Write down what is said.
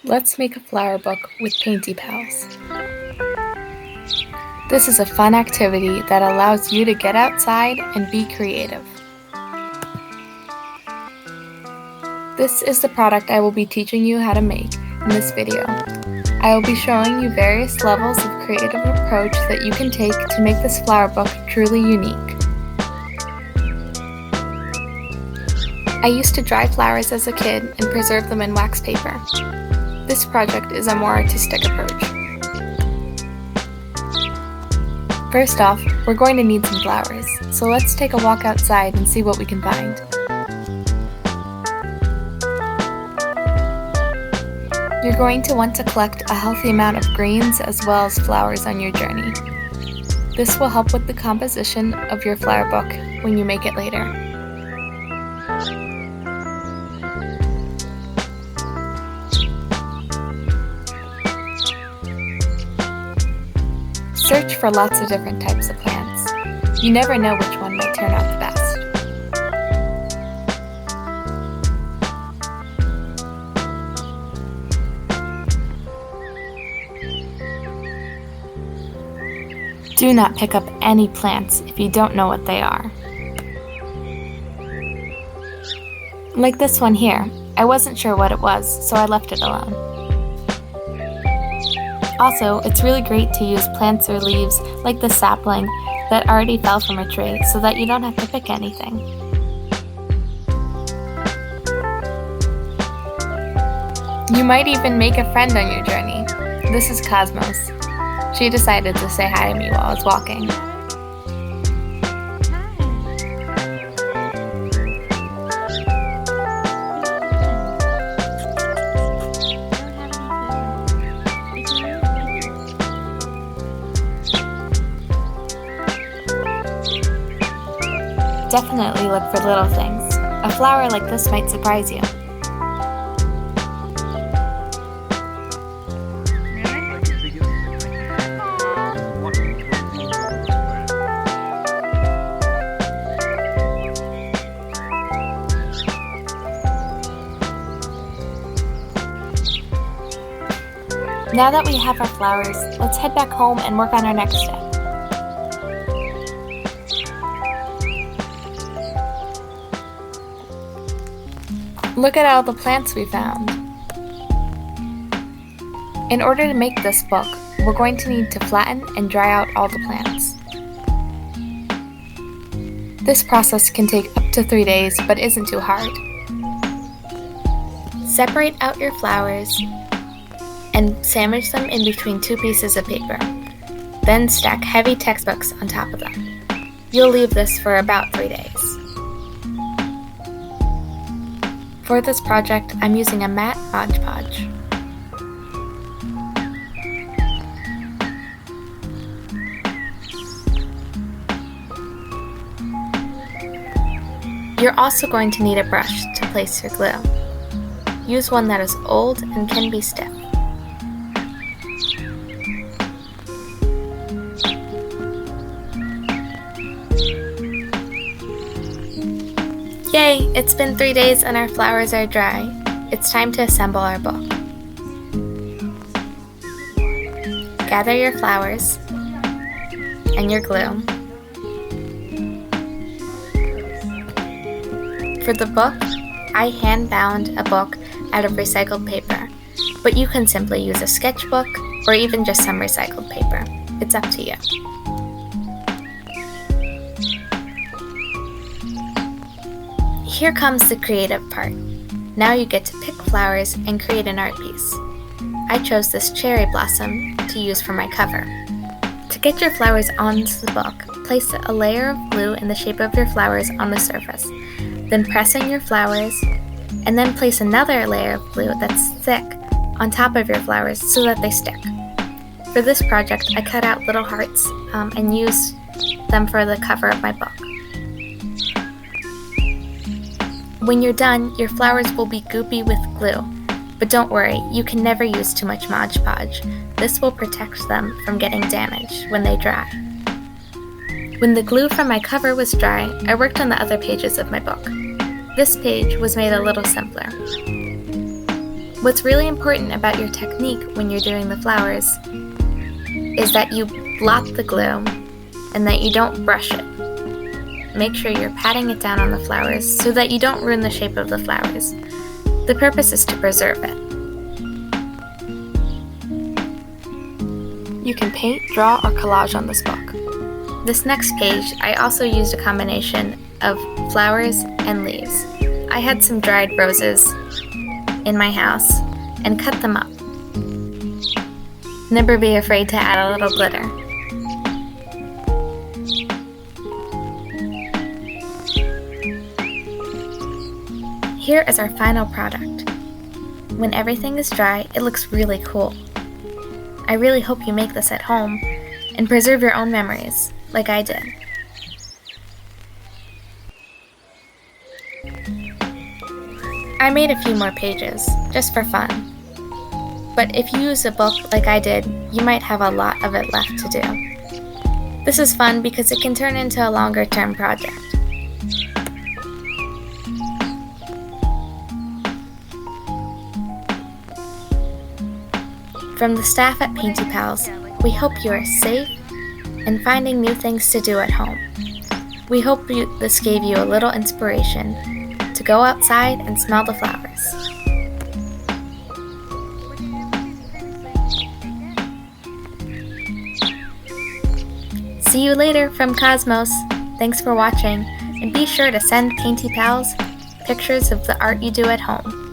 Let's make a flower book with Painty Pals. This is a fun activity that allows you to get outside and be creative. This is the product I will be teaching you how to make in this video. I will be showing you various levels of creative approach that you can take to make this flower book truly unique. I used to dry flowers as a kid and preserve them in wax paper. This project is a more artistic approach. First off, we're going to need some flowers, so let's take a walk outside and see what we can find. You're going to want to collect a healthy amount of greens as well as flowers on your journey. This will help with the composition of your flower book when you make it later. Search for lots of different types of plants. You never know which one might turn out the best. Do not pick up any plants if you don't know what they are. Like this one here, I wasn't sure what it was, so I left it alone. Also, it's really great to use plants or leaves, like the sapling, that already fell from a tree, so that you don't have to pick anything. You might even make a friend on your journey. This is Cosmos. She decided to say hi to me while I was walking. Definitely look for little things. A flower like this might surprise you. Now that we have our flowers, let's head back home and work on our next step. Look at all the plants we found. In order to make this book, we're going to need to flatten and dry out all the plants. This process can take up to 3 days, but isn't too hard. Separate out your flowers and sandwich them in between 2 pieces of paper. Then stack heavy textbooks on top of them. You'll leave this for about 3 days. For this project, I'm using a matte Modge Podge. You're also going to need a brush to place your glue. Use one that is old and can be stiff. Yay! It's been 3 days and our flowers are dry. It's time to assemble our book. Gather your flowers and your glue. For the book, I hand-bound a book out of recycled paper, but you can simply use a sketchbook or even just some recycled paper. It's up to you. Here comes the creative part. Now you get to pick flowers and create an art piece. I chose this cherry blossom to use for my cover. To get your flowers onto the book, place a layer of glue in the shape of your flowers on the surface. Then press in your flowers, and then place another layer of glue that's thick on top of your flowers so that they stick. For this project, I cut out little hearts and used them for the cover of my book. When you're done, your flowers will be goopy with glue, but don't worry, you can never use too much Modge Podge. This will protect them from getting damaged when they dry. When the glue from my cover was dry, I worked on the other pages of my book. This page was made a little simpler. What's really important about your technique when you're doing the flowers is that you blot the glue and that you don't brush it. Make sure you're patting it down on the flowers so that you don't ruin the shape of the flowers. The purpose is to preserve it. You can paint, draw, or collage on this book. This next page, I also used a combination of flowers and leaves. I had some dried roses in my house and cut them up. Never be afraid to add a little glitter. Here is our final product. When everything is dry, it looks really cool. I really hope you make this at home and preserve your own memories, like I did. I made a few more pages, just for fun. But if you use a book like I did, you might have a lot of it left to do. This is fun because it can turn into a longer-term project. From the staff at Painty Pals, we hope you are safe and finding new things to do at home. We hope this gave you a little inspiration to go outside and smell the flowers. See you later from Cosmos. Thanks for watching, and be sure to send Painty Pals pictures of the art you do at home.